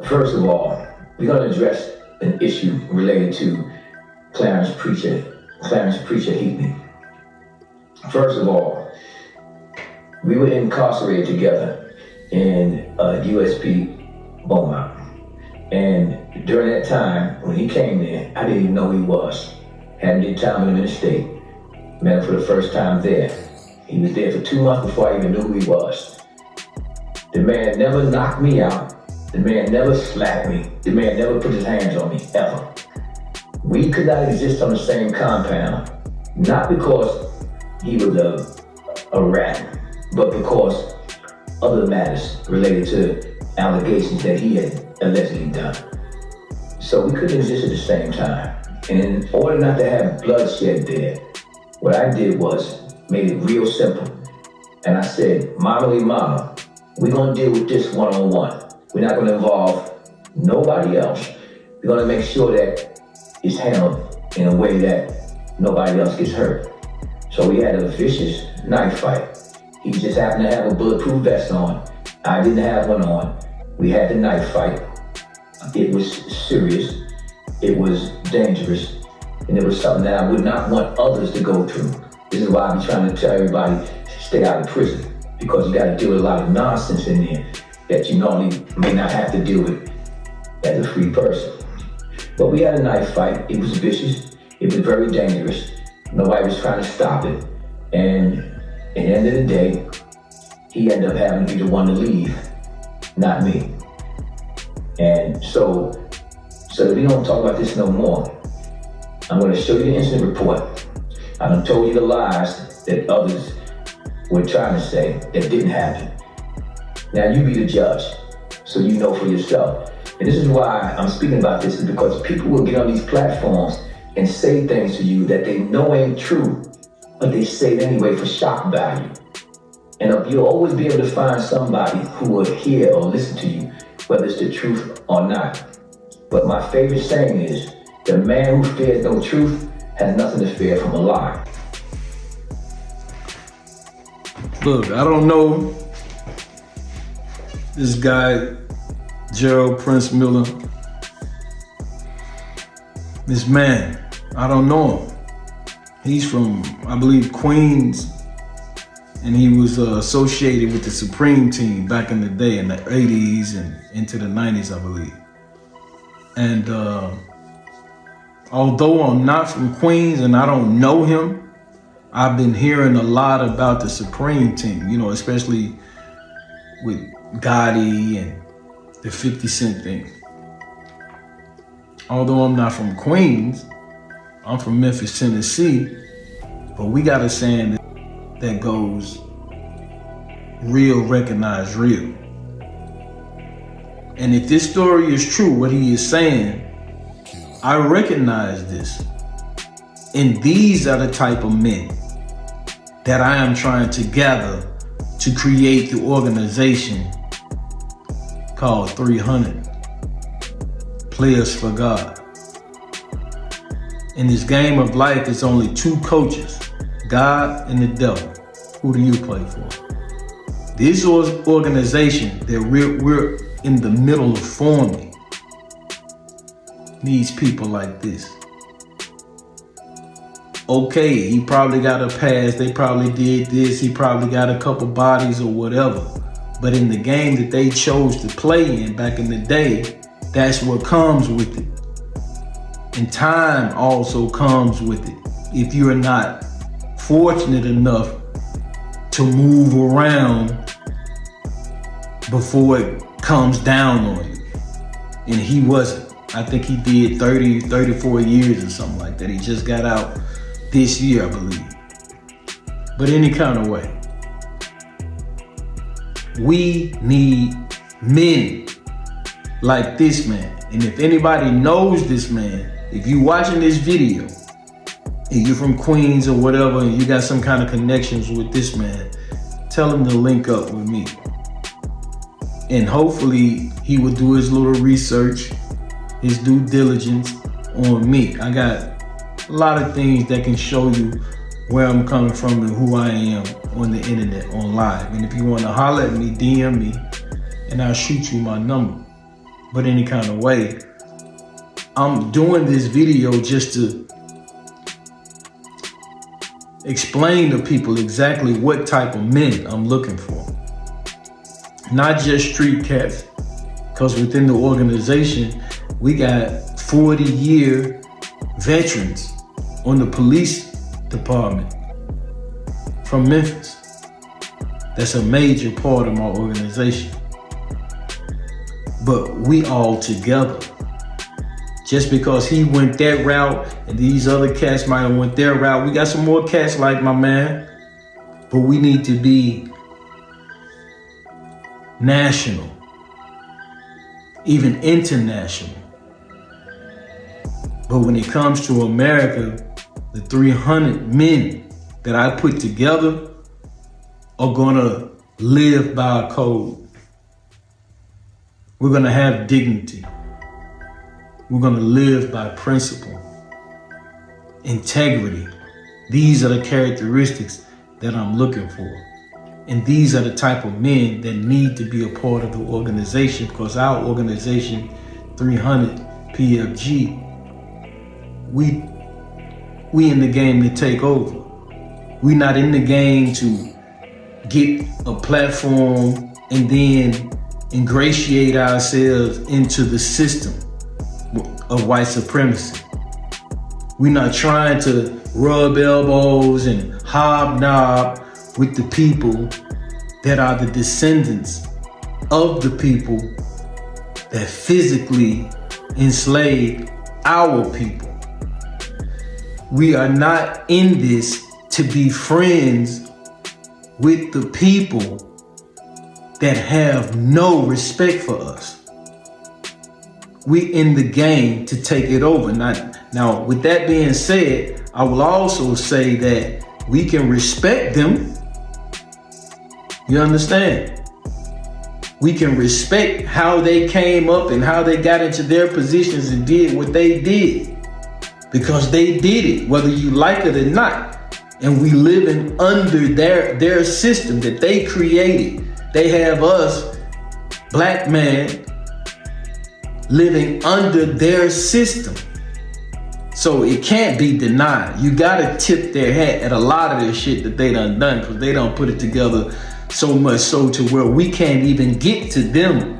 First of all, we're going to address an issue related to Clarence Preacher Heaton. First of all, we were incarcerated together in USP Beaumont. And during that time, when he came there, I didn't even know who he was. Hadn't did time with him in the state. Met him for the first time there. He was there for 2 months before I even knew who he was. The man never knocked me out. The man never slapped me. The man never put his hands on me, ever. We could not exist on the same compound, not because he was a rat, but because other matters related to allegations that he had allegedly done. So we couldn't exist at the same time. And in order not to have bloodshed there, what I did was made it real simple. And I said, mama, we're gonna deal with this one-on-one. We're not gonna involve nobody else. We're gonna make sure that it's handled in a way that nobody else gets hurt. So we had a vicious knife fight. He just happened to have a bulletproof vest on. I didn't have one on. We had the knife fight. It was serious. It was dangerous. And it was something that I would not want others to go through. This is why I be trying to tell everybody to stay out of prison, because you got to deal with a lot of nonsense in there that you normally may not have to deal with as a free person. But we had a knife fight. It was vicious. It was very dangerous. Nobody was trying to stop it. And at the end of the day, he ended up having to be the one to leave, not me. And so that we don't talk about this no more, I'm going to show you the incident report. I done told you the lies that others were trying to say that didn't happen. Now you be the judge, so you know for yourself. And this is why I'm speaking about this, is because people will get on these platforms and say things to you that they know ain't true, but they say it anyway for shock value. And you'll always be able to find somebody who will hear or listen to you, whether it's the truth or not. But my favorite saying is, the man who fears no truth has nothing to fear from a lie. Look, I don't know this guy, Gerald Prince Miller. This man, I don't know him. He's from, I believe, Queens, and he was associated with the Supreme team back in the day in the 80s and into the 90s, I believe. And although I'm not from Queens and I don't know him, I've been hearing a lot about the Supreme team, you know, especially with Gotti and the 50 Cent thing. Although I'm not from Queens, I'm from Memphis, Tennessee, but we got a saying that goes, real recognize real. And if this story is true, what he is saying, I recognize this. And these are the type of men that I am trying to gather to create the organization called 300 Players for God. In this game of life, it's only two coaches, God and the devil. Who do you play for? This organization that we're in the middle of forming needs people like this. Okay, he probably got a past, they probably did this, he probably got a couple bodies or whatever. But in the game that they chose to play in back in the day, that's what comes with it. And time also comes with it. If you're not fortunate enough to move around before it comes down on you. And he wasn't. I think he did 34 years or something like that. He just got out this year, I believe. But any kind of way, we need men like this man. And if anybody knows this man, if you're watching this video and you're from Queens or whatever, and you got some kind of connections with this man, tell him to link up with me. And hopefully he will do his little research, his due diligence on me. I got a lot of things that can show you where I'm coming from and who I am on the internet, on live. And if you want to holler at me, DM me, and I'll shoot you my number. but any kind of way. I'm doing this video just to explain to people exactly what type of men I'm looking for. Not just street cats, because within the organization, we got 40-year veterans on the police department from Memphis. That's a major part of my organization. But we all together. Just because he went that route and these other cats might have went their route, we got some more cats like my man. But we need to be national, even international. But when it comes to America, the 300 men that I put together are gonna live by a code. We're gonna have dignity. We're gonna live by principle, integrity. These are the characteristics that I'm looking for. And these are the type of men that need to be a part of the organization, because our organization, 300 PFG, we in the game to take over. We not in the game to get a platform and then ingratiate ourselves into the system of white supremacy. We're not trying to rub elbows and hobnob with the people that are the descendants of the people that physically enslaved our people. We are not in this to be friends with the people that have no respect for us. We in the game to take it over. Now, with that being said, I will also say that we can respect them. You understand? We can respect how they came up and how they got into their positions and did what they did. Because they did it, whether you like it or not. And we living under their system that they created. They have us, black man, living under their system. So it can't be denied. You gotta tip their hat at a lot of this shit that they done, because they don't put it together so much so to where we can't even get to them.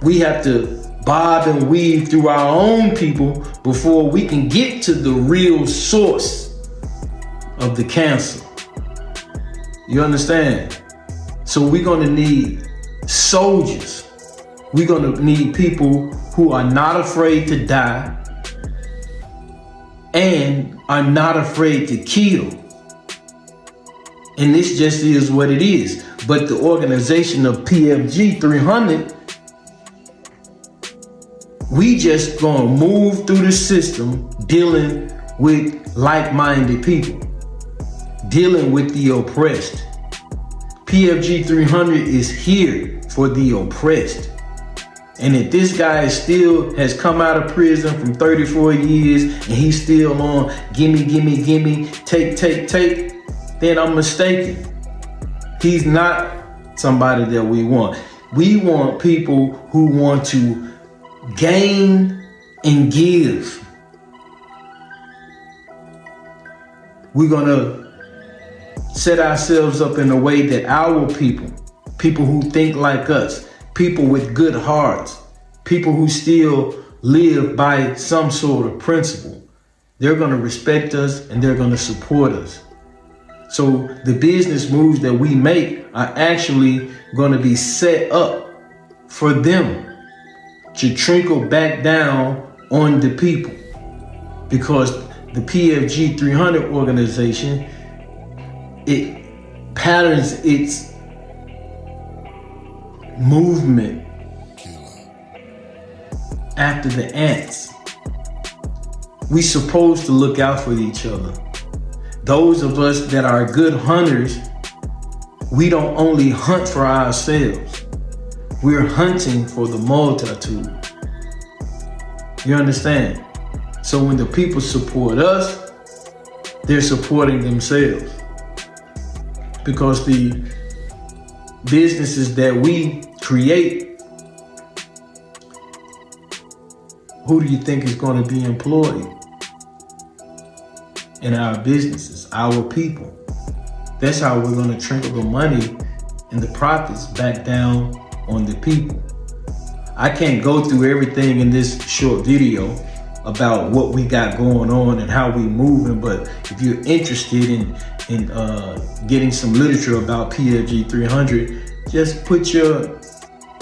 We have to bob and weave through our own people before we can get to the real source of the cancer. You understand? So we're gonna need soldiers. We're gonna need people who are not afraid to die and are not afraid to kill. And this just is what it is. But the organization of PFG 300, we just gonna move through the system dealing with like-minded people, dealing with the oppressed. PFG 300 is here for the oppressed. And if this guy still has come out of prison from 34 years and he's still on gimme, take, then I'm mistaken. He's not somebody that we want. We want people who want to gain and give. We're gonna set ourselves up in a way that our people who think like us, people with good hearts, people who still live by some sort of principle, they're gonna respect us and they're gonna support us. So the business moves that we make are actually gonna be set up for them to trickle back down on the people. Because the PFG 300 organization, it patterns its movement after the ants. We supposed to look out for each other. Those of us that are good hunters, we don't only hunt for ourselves. We're hunting for the multitude. You understand? So when the people support us, they're supporting themselves. Because the businesses that we create who do you think is going to be employed in our businesses, our people? That's how we're going to trickle the money and the profits back down on the people. I can't go through everything in this short video about what we got going on and how we moving, but if you're interested in getting some literature about PFG 300, just put your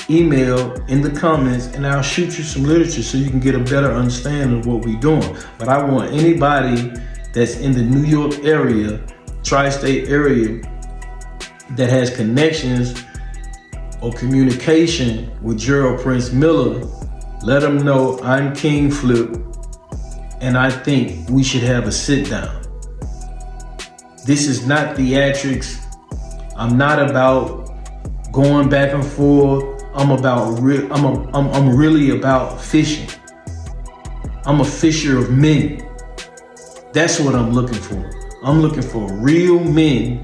email in the comments and I'll shoot you some literature so you can get a better understanding of what we're doing. But I want anybody that's in the New York area, tri-state area, that has connections or communication with Gerald Prince Miller, let them know I'm King Flip and I think we should have a sit down. This is not theatrics. I'm not about going back and forth. I'm really about fishing. I'm a fisher of men. That's what I'm looking for. I'm looking for real men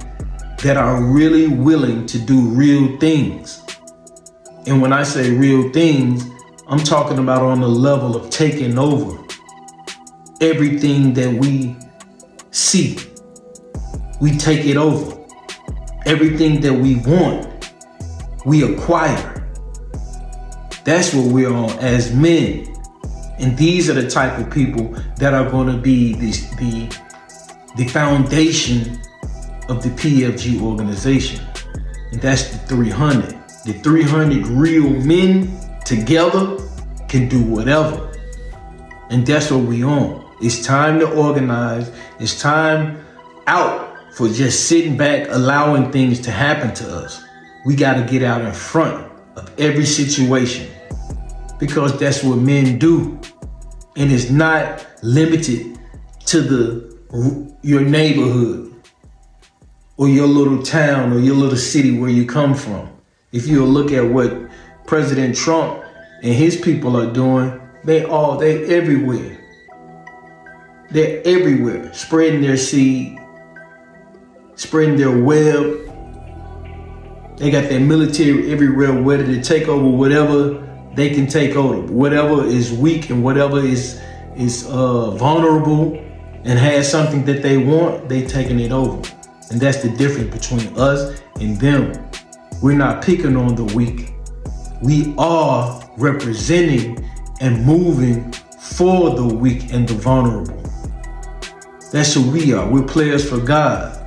that are really willing to do real things. And when I say real things, I'm talking about on the level of taking over everything that we see. We take it over. Everything that we want, we acquire. That's what we're on as men. And these are the type of people that are going to be the foundation of the PFG organization. And that's the 300. The 300 real men together can do whatever. And that's what we on. It's time to organize. It's time out for just sitting back, allowing things to happen to us. We got to get out in front of every situation because that's what men do. And it's not limited to your neighborhood or your little town or your little city where you come from. If you look at what President Trump and his people are doing, they're everywhere. They're everywhere, spreading their seed, spreading their web. They got their military everywhere, ready to take over whatever they can take over. Whatever is weak and whatever is vulnerable and has something that they want, they taking it over. And that's the difference between us and them. We're not picking on the weak. We are representing and moving for the weak and the vulnerable. That's who we are. We're players for God.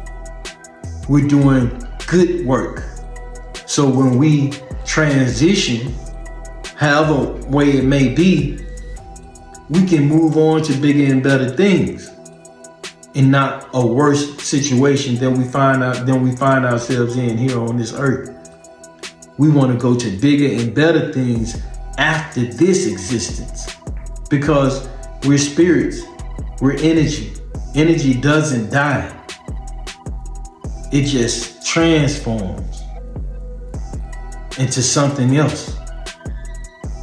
We're doing good work. So when we transition, however way it may be, we can move on to bigger and better things and not a worse situation than we find ourselves in here on this earth. We want to go to bigger and better things after this existence because we're spirits, we're energy. Energy doesn't die. It just transforms into something else.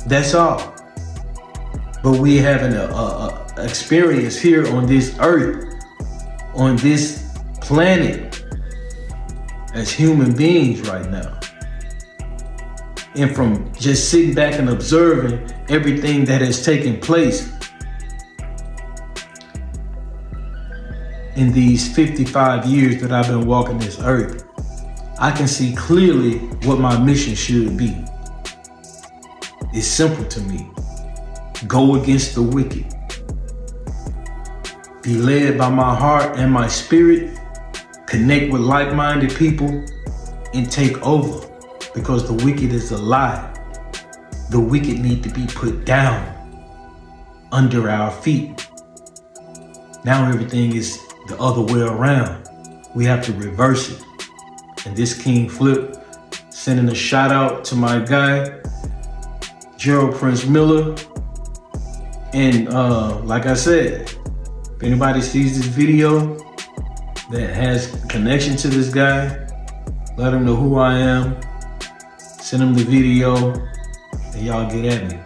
That's all. But we're having a experience here on this earth, on this planet, as human beings right now. And from just sitting back and observing everything that has taken place in these 55 years that I've been walking this earth, I can see clearly what my mission should be. It's simple to me. Go against the wicked. Be led by my heart and my spirit. Connect with like-minded people and take over. Because the wicked is a lie. The wicked need to be put down under our feet. Now everything is the other way around. We have to reverse it. And this King Flip, sending a shout out to my guy, Gerald Prince Miller. And like I said, if anybody sees this video that has connection to this guy, let them know who I am. Send them the video and y'all get at me.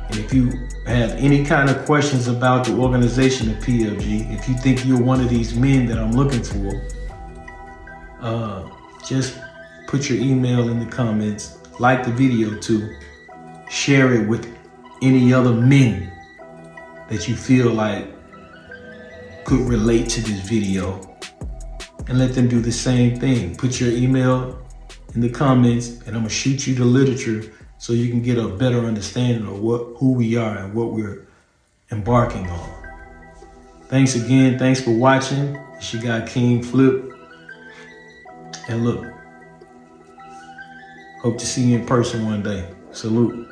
And if you have any kind of questions about the organization of PFG, if you think you're one of these men that I'm looking for, just put your email in the comments, like the video too, share it with any other men that you feel like could relate to this video, and let them do the same thing. Put your email in the comments, and I'm gonna shoot you the literature so you can get a better understanding of who we are and what we're embarking on. Thanks again. Thanks for watching. It's your guy King Flip. And look, hope to see you in person one day. Salute.